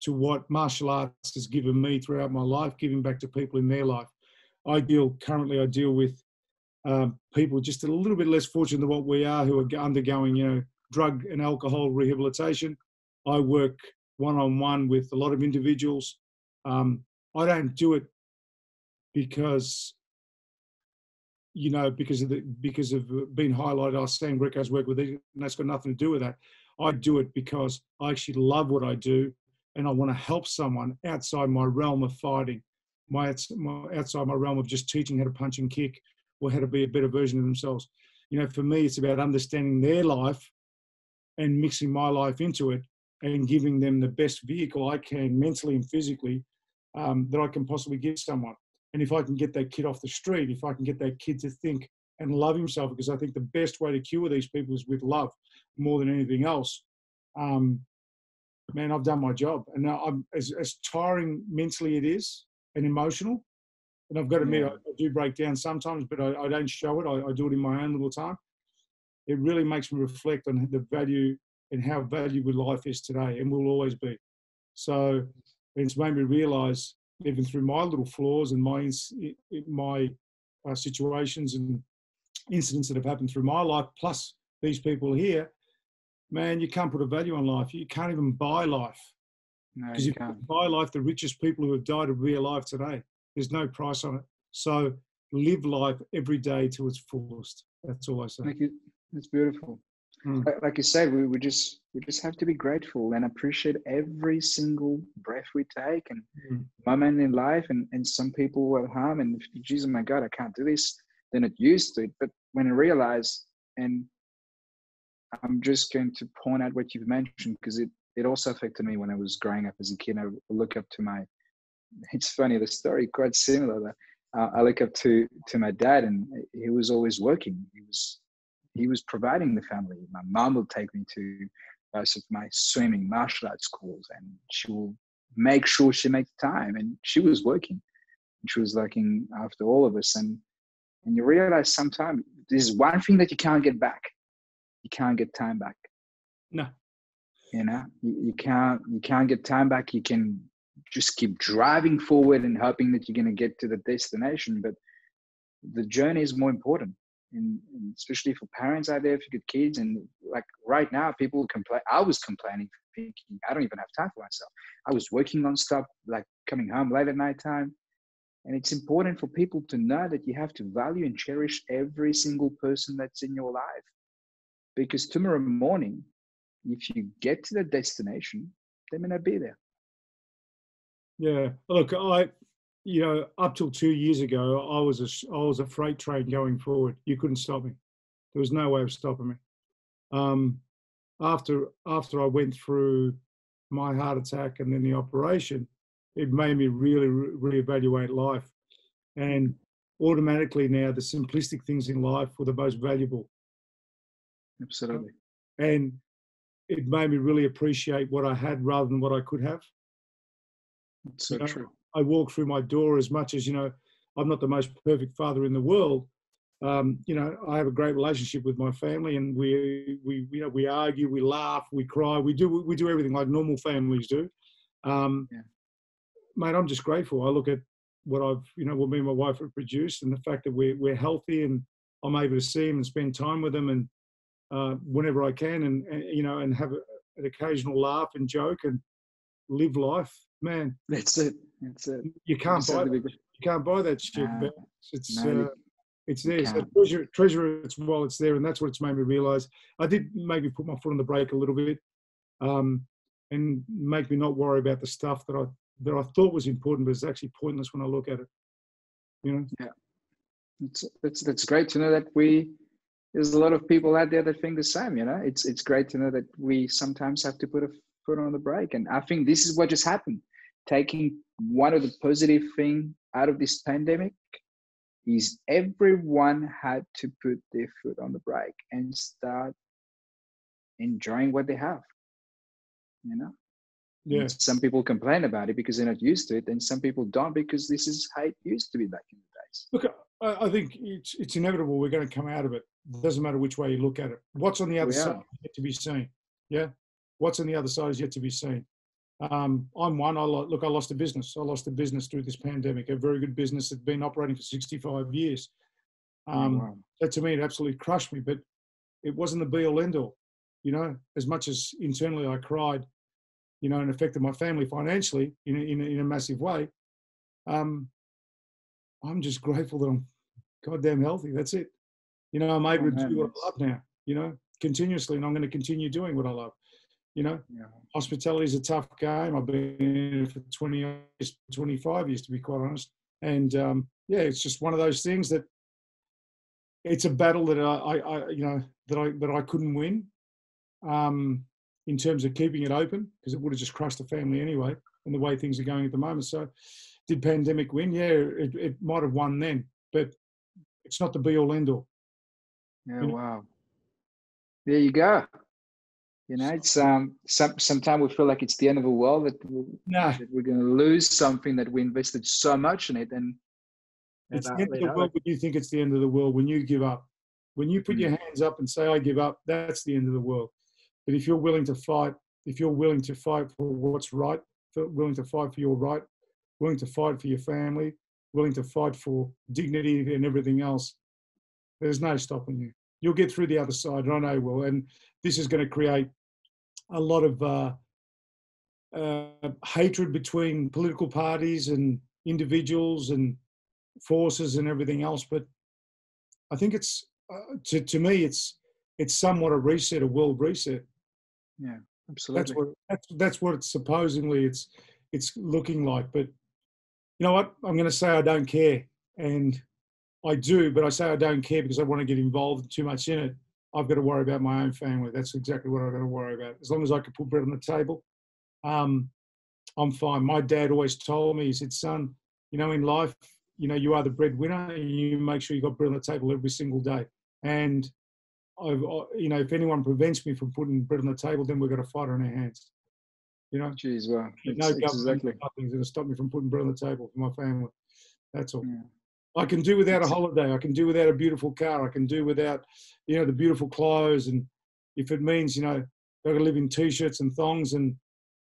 to what martial arts has given me throughout my life, giving back to people in their life. Currently I deal with people just a little bit less fortunate than what we are, who are undergoing, drug and alcohol rehabilitation. I work one-on-one with a lot of individuals. I don't do it because of being highlighted. Sam Greco's work with it, and that's got nothing to do with that. I do it because I actually love what I do, and I want to help someone outside my realm of fighting, outside my realm of just teaching how to punch and kick, or how to be a better version of themselves. For me, it's about understanding their life and mixing my life into it, and giving them the best vehicle I can, mentally and physically, that I can possibly give someone. And if I can get that kid off the street, if I can get that kid to think and love himself, because I think the best way to cure these people is with love more than anything else, man, I've done my job. And now I'm as tiring mentally it is, and emotional, and I've got to admit, I do break down sometimes, but I don't show it. I do it in my own little time. It really makes me reflect on the value and how valuable life is today, and will always be. So it's made me realise, even through my little flaws and my situations and incidents that have happened through my life, plus these people here, man, you can't put a value on life. You can't even buy life. Because if you buy life, the richest people who have died will be alive today. There's no price on it. So live life every day to its fullest. That's all I say. Thank you. That's beautiful. Like you said, we just have to be grateful and appreciate every single breath we take and moment in life. And some people will harm, and geez, oh my God, I can't do this. They're not used to it. But when I realize, and I'm just going to point out what you've mentioned, because it also affected me when I was growing up as a kid. I look up to it's funny, the story quite similar. I look up to my dad, and he was always working. He was he was providing the family. My mom will take me to most of my swimming, martial arts schools, and she will make sure she makes time. And she was working. She was looking after all of us. And you realize sometimes there's one thing that you can't get back. You can't get time back. No. You know, you can't get time back. You can just keep driving forward and hoping that you're going to get to the destination. But the journey is more important. And especially for parents out there, if you got kids, and like right now, people complain. I was complaining, thinking I don't even have time for myself. I was working on stuff, like coming home late at night time. And it's important for people to know that you have to value and cherish every single person that's in your life. Because tomorrow morning, if you get to the destination, they may not be there. Yeah. Look, up till 2 years ago, I was a freight train going forward. You couldn't stop me. There was no way of stopping me. After I went through my heart attack and then the operation, it made me really reevaluate life. And automatically now, the simplistic things in life were the most valuable. Absolutely. And it made me really appreciate what I had rather than what I could have. It's so true. I walk through my door, as much as, I'm not the most perfect father in the world. I have a great relationship with my family, and we argue, we laugh, we cry, we do everything like normal families do. Mate, I'm just grateful. I look at what what me and my wife have produced, and the fact that we're healthy, and I'm able to see them and spend time with them, and whenever I can, and have an occasional laugh and joke and live life. Man, that's it. You can't buy that. You can't buy that shit. Man. It's there. So treasure it while it's there, and that's what it's made me realise. I did maybe put my foot on the brake a little bit, and make me not worry about the stuff that I thought was important, but it's actually pointless when I look at it. Yeah, that's great to know that there's a lot of people out there that think the same. It's great to know that we sometimes have to put a foot on the brake, and I think this is what just happened. Taking one of the positive thing out of this pandemic is everyone had to put their foot on the brake and start enjoying what they have. Yeah. And some people complain about it because they're not used to it, and some people don't because this is how it used to be back in the days. Look, I think it's inevitable. We're going to come out of it. It doesn't matter which way you look at it. What's on the other side is yet to be seen. Yeah. What's on the other side is yet to be seen. I'm one. I lost a business. I lost a business through this pandemic. A very good business that's been operating for 65 years. That to me, it absolutely crushed me. But it wasn't the be all end all. As much as internally I cried, and affected my family financially in a massive way. I'm just grateful that I'm goddamn healthy. That's it. I'm able to do what I love now. Continuously, and I'm going to continue doing what I love. Hospitality is a tough game. I've been in it for 20 years, 25 years, to be quite honest. And it's just one of those things that it's a battle that I couldn't win in terms of keeping it open, because it would have just crushed the family anyway, and the way things are going at the moment. So, did pandemic win? Yeah, it might have won then, but it's not the be all end all. Yeah, wow. There you go. It's sometimes we feel like it's the end of the world, that we're going to lose something that we invested so much in it. And it's the end of the world when you think it's the end of the world, when you give up. When you put your hands up and say, I give up, that's the end of the world. But if you're willing to fight, for what's right, willing to fight for your right, willing to fight for your family, willing to fight for dignity and everything else, there's no stopping you. You'll get through the other side, and I know you will. And this is going to create a lot of hatred between political parties and individuals and forces and everything else. But I think it's, to me, it's somewhat a reset, a world reset. Yeah, absolutely. That's what it's supposedly it's looking like. But you know what? I'm going to say I don't care, and I do. But I say I don't care because I want to get involved too much in it. I've got to worry about my own family. That's exactly what I've got to worry about. As long as I can put bread on the table, I'm fine. My dad always told me, he said, son, in life, you are the breadwinner, and you make sure you got bread on the table every single day. And if anyone prevents me from putting bread on the table, then we've got a fight on our hands. Jeez, well, No government, exactly. nothing's going to stop me from putting bread on the table for my family. That's all. Yeah. I can do without a holiday. I can do without a beautiful car. I can do without, the beautiful clothes. And if it means, I've got to live in t-shirts and thongs and,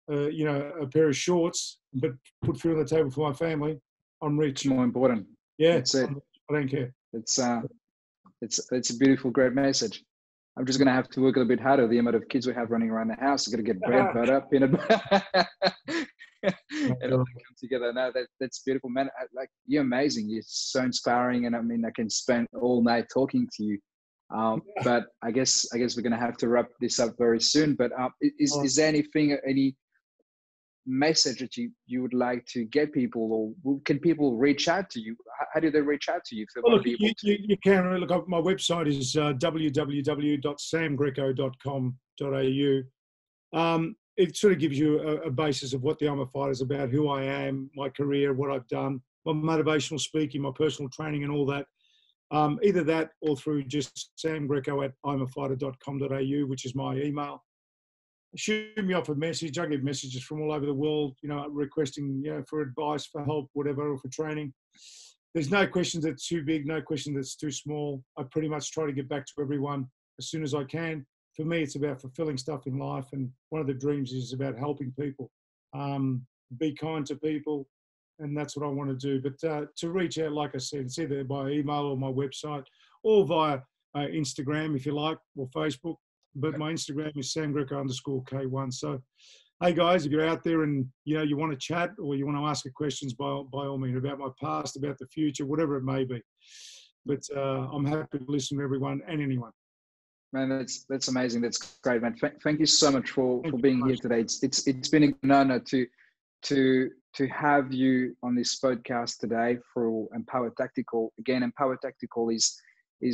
a pair of shorts, but put food on the table for my family, I'm rich. It's more important. Yeah, that's it. I don't care. It's a beautiful, great message. I'm just going to have to work a little bit harder. The amount of kids we have running around the house, I've got to get bread, butter, peanut butter, and all that come together. No, that's beautiful, man. You're amazing. You're so inspiring, and I mean, I can spend all night talking to you. But I guess we're going to have to wrap this up very soon. But is there any message that you would like to get people, or can people reach out to you? How do they reach out to you if they want to be able to? You can look up. My website is www.samgreco.com.au. It sort of gives you a basis of what the I'm a Fighter is about, who I am, my career, what I've done, my motivational speaking, my personal training, and all that. Either that or through just samgreco@imafighter.com.au, which is my email. Shoot me off a message. I get messages from all over the world, requesting, for advice, for help, whatever, or for training. There's no question that's too big, no question that's too small. I pretty much try to get back to everyone as soon as I can. For me, it's about fulfilling stuff in life, and one of the dreams is about helping people, be kind to people, and that's what I want to do. But to reach out, like I said, it's either by email or my website, or via Instagram, if you like, or Facebook. But my Instagram is samgreco_K1. So, hey guys, if you're out there and you want to chat or you want to ask questions, by all means, about my past, about the future, whatever it may be. But I'm happy to listen to everyone and anyone. Man, that's amazing. That's great, man. Thank you so much for being here today. It's been an honor to have you on this podcast today for Empower Tactical. Again, Empower Tactical is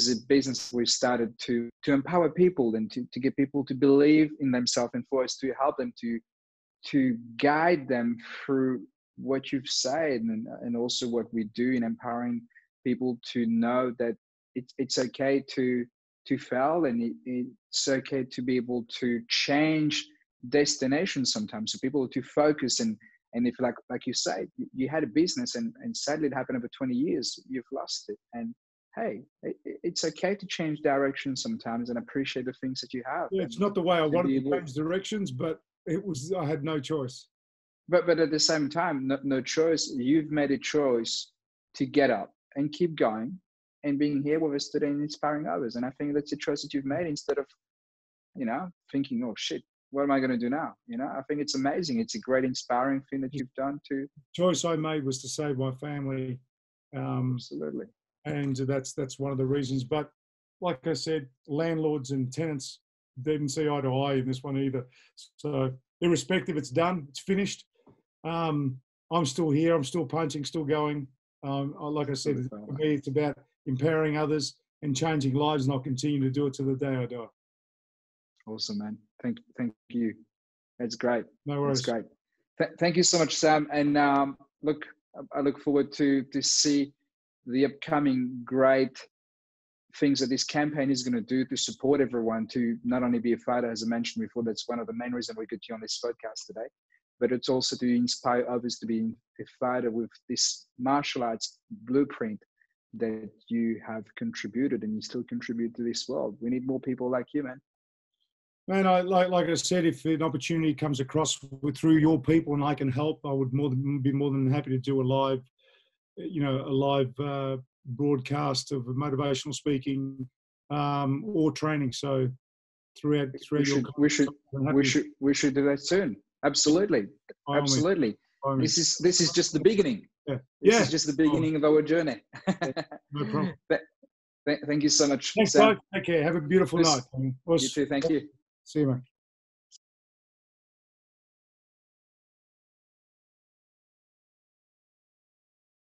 a business we started to empower people and to get people to believe in themselves, and for us to help them to guide them through what you've said, and also what we do in empowering people to know that it's okay to fail, and it's okay to be able to change destination sometimes. So people to focus, and if like you say, you had a business and sadly it happened over 20 years, you've lost it. And hey, it's okay to change direction sometimes and appreciate the things that you have. Yeah, it's not the way I wanted to change directions, but I had no choice. But at the same time, no choice. You've made a choice to get up and keep going and being here with us today and inspiring others. And I think that's a choice that you've made, instead of, thinking, oh shit, what am I going to do now? I think it's amazing. It's a great, inspiring thing that you've done too. The choice I made was to save my family. Absolutely. And that's one of the reasons. But like I said, landlords and tenants, they didn't see eye to eye in this one either. So irrespective, it's done, it's finished. I'm still here, I'm still punching, still going. Like I said, for me, it's about empowering others and changing lives, and I'll continue to do it to the day I die. Awesome, man. Thank you. That's great. No worries. That's great. Thank you so much, Sam. And I look forward to see the upcoming great things that this campaign is going to do to support everyone to not only be a fighter, as I mentioned before. That's one of the main reasons we got you on this podcast today, but it's also to inspire others to be a fighter with this martial arts blueprint that you have contributed, and you still contribute to this world. We need more people like you, man. Man, like I said, if an opportunity comes across through your people and I can help, I would be more than happy to do a live broadcast of motivational speaking or training. So throughout we should do that soon. Absolutely. This is just the beginning. Yeah. This is just the beginning of our journey. No problem. Thank you so much. Thanks, Sam. Take care. Have a beautiful night. You too. Thank you. See you, man.